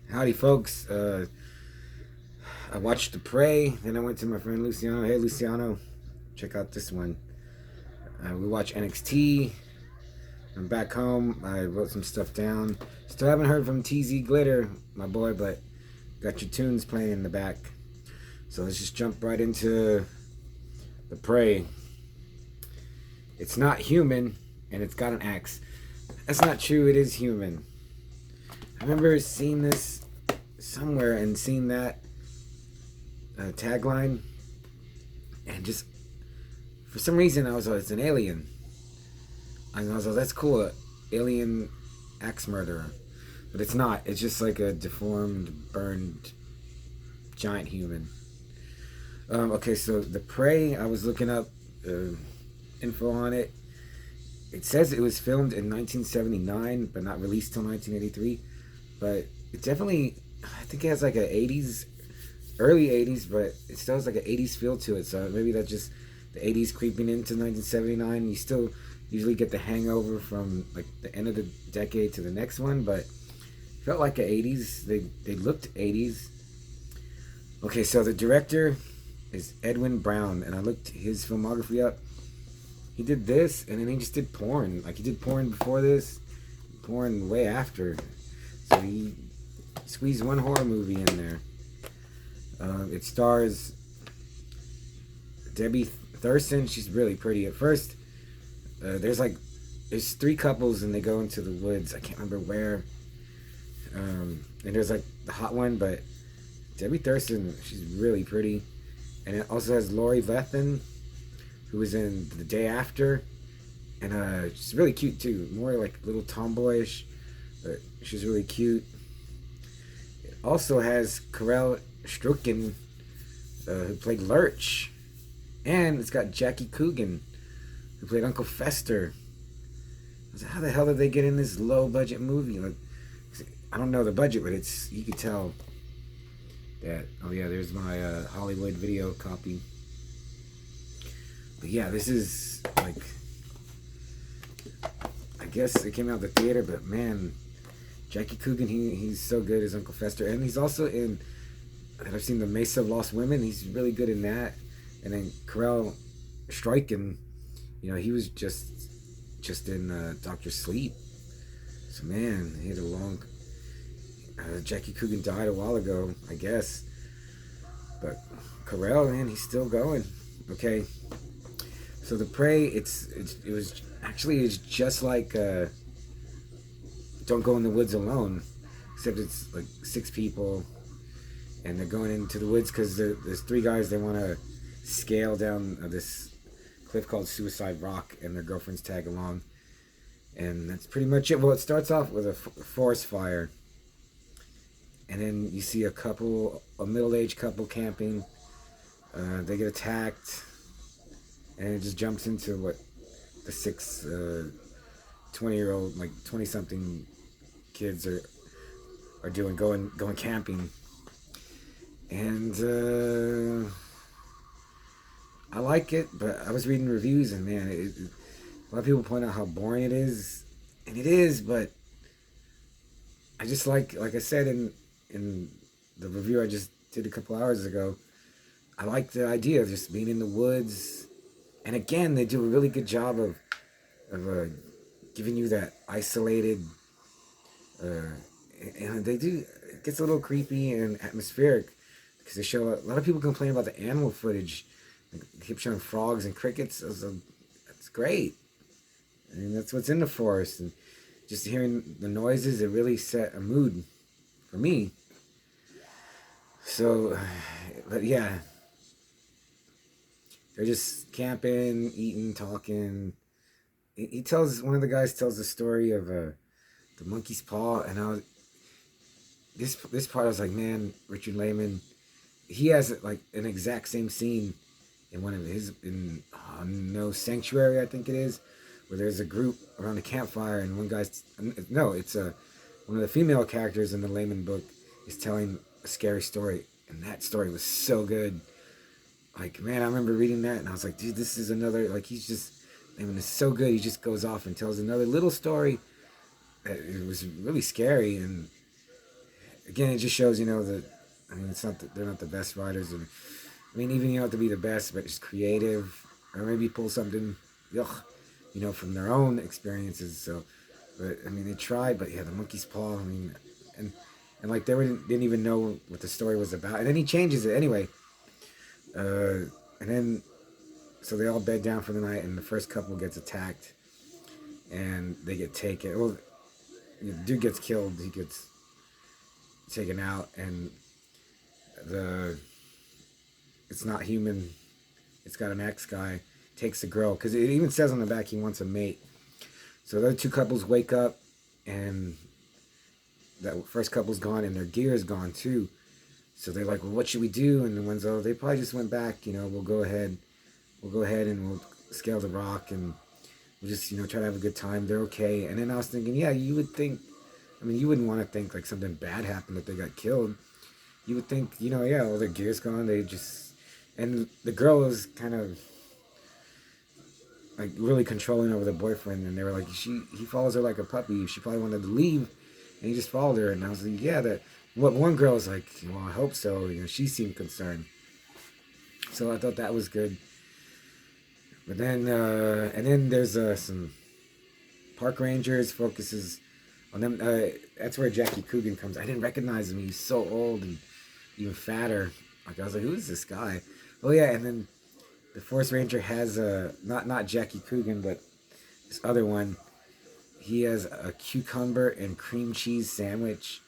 Howdy, folks. I watched The Prey, then I went to my friend Luciano. Hey, Luciano, check out this one. We watched NXT. I'm back home. I wrote some stuff down. Still haven't heard from TZ Glitter, my boy, but got your tunes playing in the back. So let's just jump right into The Prey. It's not human, and it's got an axe. That's not true. It is human. I remember seeing this somewhere and seeing that tagline, and just for some reason I was like, it's an alien. And I was like, that's cool, alien axe murderer. But it's not. It's just like a deformed, burned, giant human. Okay, so The Prey, I was looking up info on it. It says it was filmed in 1979, but not released till 1983. But it definitely, I think it has like a 80s, early 80s, but it still has like an 80s feel to it. So maybe that's just the 80s creeping into 1979. You still usually get the hangover from like the end of the decade to the next one, but felt like the 80s. They looked 80s. Okay, so the director is Edwin Brown, and I looked his filmography up. He did this, and then he just did porn. Like he did porn before this, porn way after. So he squeezed one horror movie in there. It stars Debbie Thurston. She's really pretty. At first, there's three couples and they go into the woods. I can't remember where. And there's like the hot one, but Debbie Thurston, she's really pretty. And it also has Lori Lethen, who was in The Day After, and she's really cute too. More like a little tomboyish, but she's really cute. It also has Karel Strucken, who played Lurch, and it's got Jackie Coogan, who played Uncle Fester. I was like, how the hell did they get in this low budget movie? Like, I don't know the budget, but it's, you could tell that. Oh yeah, there's my Hollywood video copy. But yeah, this is like, I guess it came out the theater, but man, Jackie Coogan, he's so good as Uncle Fester, and he's also in. I've seen the Mesa of Lost Women. He's really good in that. And then Karel Stryken, he was just in Doctor Sleep. So man, he had a long. Jackie Coogan died a while ago, I guess. But Karel, man, he's still going. Okay. So The Prey, it's just like Don't Go in the Woods Alone, except it's like six people, and they're going into the woods because there's three guys. They want to scale down this cliff called Suicide Rock, and their girlfriends tag along, and that's pretty much it. Well, it starts off with a forest fire, and then you see a middle-aged couple camping. They get attacked, and it just jumps into what the six 20-year-old, like 20-something kids are doing, going camping. And I like it, but I was reading reviews, and man, a lot of people point out how boring it is, and it is. But I just like I said in the review I just did a couple hours ago, I like the idea of just being in the woods. And again, they do a really good job of giving you that isolated. And they do. It gets a little creepy and atmospheric because they show a lot of people complain about the animal footage. They keep showing frogs and crickets. That's great. I mean, that's what's in the forest, and just hearing the noises, it really set a mood for me. So, but yeah, they're just camping, eating, talking. One of the guys tells the story of the monkey's paw, and this part I was like, man, Richard Lehman, he has like an exact same scene in one of his in No Sanctuary, I think it is, where there's a group around a campfire, and one guy's no, it's one of the female characters in the Lehman book is telling a scary story, and that story was so good. Like, man, I remember reading that, and I was like, dude, this is another, like, it's so good. He just goes off and tells another little story. It was really scary, and again, it just shows, that, I mean, it's not they're not the best writers, and I mean, even you don't have to be the best, but just creative, or maybe pull something, ugh, from their own experiences. So, but I mean, they tried, but yeah, the monkey's paw. I mean, and like didn't even know what the story was about, and then he changes it anyway. And then so they all bed down for the night, and the first couple gets attacked, and they get taken. Well, the dude gets killed. He gets taken out, and the it's not human. It's got an ex guy takes the girl because it even says on the back he wants a mate. So the other two couples wake up, and that first couple's gone, and their gear is gone too. So they're like, well, what should we do? And the one's, oh, they probably just went back. We'll go ahead and we'll scale the rock, and we'll just try to have a good time. They're okay. And then I was thinking, yeah, you would think. I mean, you wouldn't want to think like something bad happened, that they got killed. You would think, yeah, all their gear's gone. They just, and the girl was kind of like really controlling over the boyfriend, and they were like, he follows her like a puppy. She probably wanted to leave, and he just followed her. And I was like, yeah, that. What one girl was like, well, I hope so. She seemed concerned. So I thought that was good. But then, and then there's some park rangers focuses on them. That's where Jackie Coogan comes. I didn't recognize him. He's so old and even fatter. Like I was like, who is this guy? Oh yeah, and then the Forest Ranger has not Jackie Coogan, but this other one. He has a cucumber and cream cheese sandwich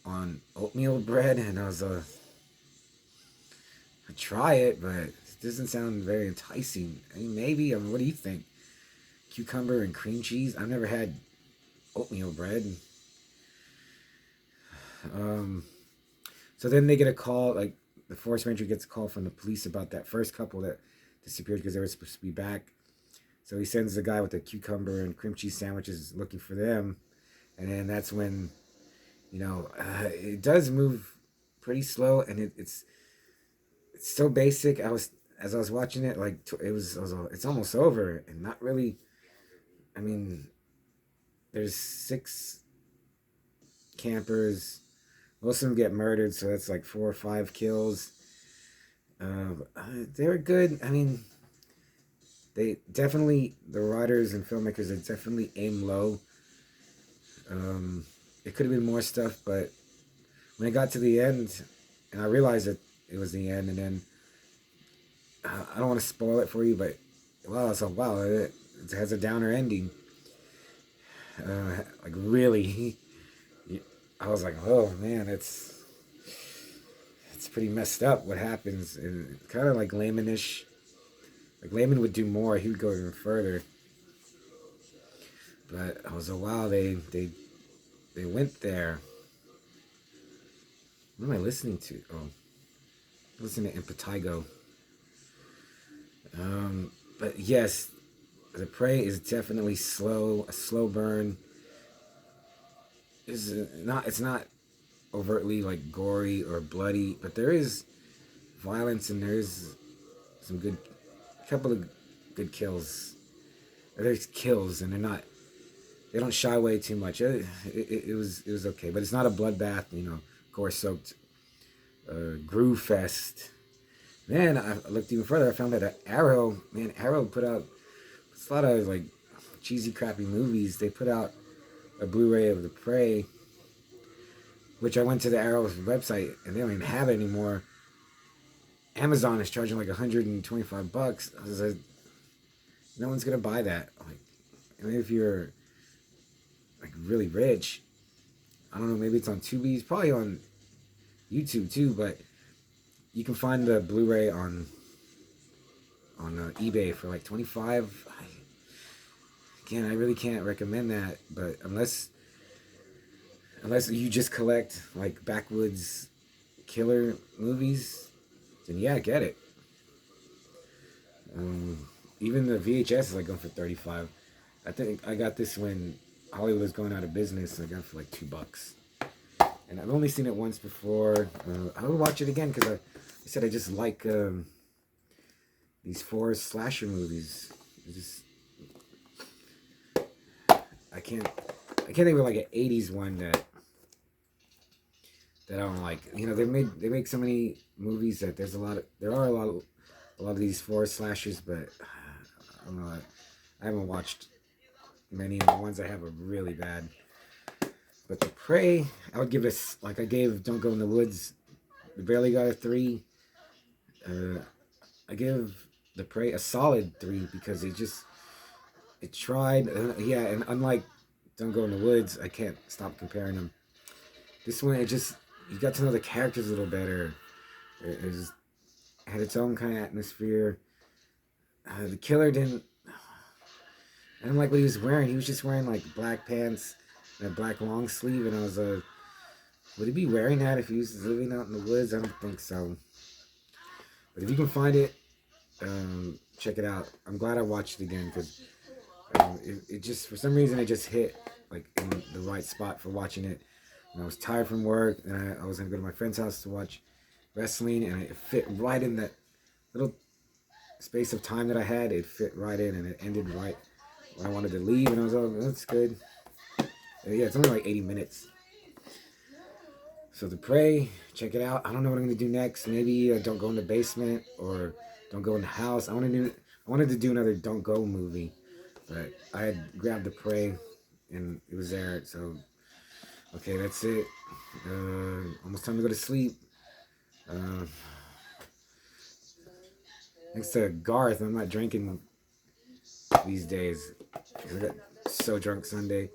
on oatmeal bread, and I was I'd try it, but it doesn't sound very enticing. I mean, maybe. I mean, what do you think? Cucumber and cream cheese? I've never had oatmeal bread. So then they get a call, like the Forest Ranger gets a call from the police about that first couple that disappeared because they were supposed to be back. So he sends the guy with the cucumber and cream cheese sandwiches looking for them, and then that's when, it does move pretty slow, and it's so basic. As I was watching it, like it's almost over, and not really. I mean, there's 6 campers. Most of them get murdered, so that's like 4 or 5 kills. They were good. I mean, the writers and filmmakers, they definitely aim low. It could have been more stuff, but when it got to the end, and I realized that it was the end, and then I don't want to spoil it for you, but wow, it has a downer ending. Like really, I was like, oh man, it's pretty messed up what happens, and kind of like Layman-ish. Like Layman would do more; he would go even further. But I was like, wow, they went there. What am I listening to? Oh, I'm listening to Impetigo. But yes, The Prey is definitely slow, a slow burn. It's not overtly like gory or bloody, but there is violence, and there is some couple of good kills. Or there's kills, and they don't shy away too much. It was okay, but it's not a bloodbath, gore soaked groove fest. Man, I looked even further. I found that Arrow put out a lot of like cheesy, crappy movies. They put out a Blu-ray of The Prey, which I went to the Arrow website, and they don't even have it anymore. Amazon is charging like $125. I was like, no one's gonna buy that. Like, maybe if you're like really rich, I don't know. Maybe it's on Tubi. It's probably on YouTube too, but you can find the Blu-ray on eBay for like $25. Again, I really can't recommend that, but unless you just collect like backwoods killer movies, then yeah, get it. Even the VHS is like going for $35. I think I got this when Hollywood was going out of business, and I got it for like $2. And I've only seen it once before. I will watch it again because I said I just like these 4 slasher movies. I can't think of like an 80s one that that I don't like. You know, they make so many movies that there are a lot of these forest slashers, but I don't know. I haven't watched many, of the ones I have are really bad. But The Prey, I would give this like I gave Don't Go in the Woods. We barely got a 3. Uh, I give The Prey a solid 3 because it tried. Yeah, and unlike Don't Go in the Woods, I can't stop comparing them. This one, it just you got to know the characters a little better. It had its own kind of atmosphere. The killer didn't. I didn't like what he was wearing. He was just wearing like black pants and a black long sleeve, and I was would he be wearing that if he was living out in the woods? I don't think so. But if you can find it, check it out. I'm glad I watched it again because it just for some reason it just hit like in the right spot for watching it. When I was tired from work and I was gonna go to my friend's house to watch wrestling, and it fit right in that little space of time that I had. It fit right in, and it ended right when I wanted to leave, and I was like, that's good. Yeah, it's only like 80 minutes. So The Prey, check it out. I don't know what I'm gonna do next. Maybe Don't Go in the Basement or Don't Go in the House. I wanted to do another Don't Go movie, but I had grabbed The Prey, and it was there. So okay, that's it. Almost time to go to sleep. Uh, Thanks to Garth, I'm not drinking these days. I got so drunk Sunday.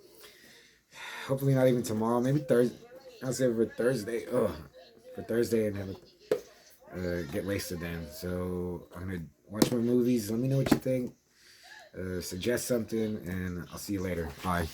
Hopefully not even tomorrow. Maybe Thursday. I'll say for Thursday. Ugh, for Thursday and have get wasted then. So I'm gonna watch more movies. Let me know what you think. Suggest something, and I'll see you later. Bye.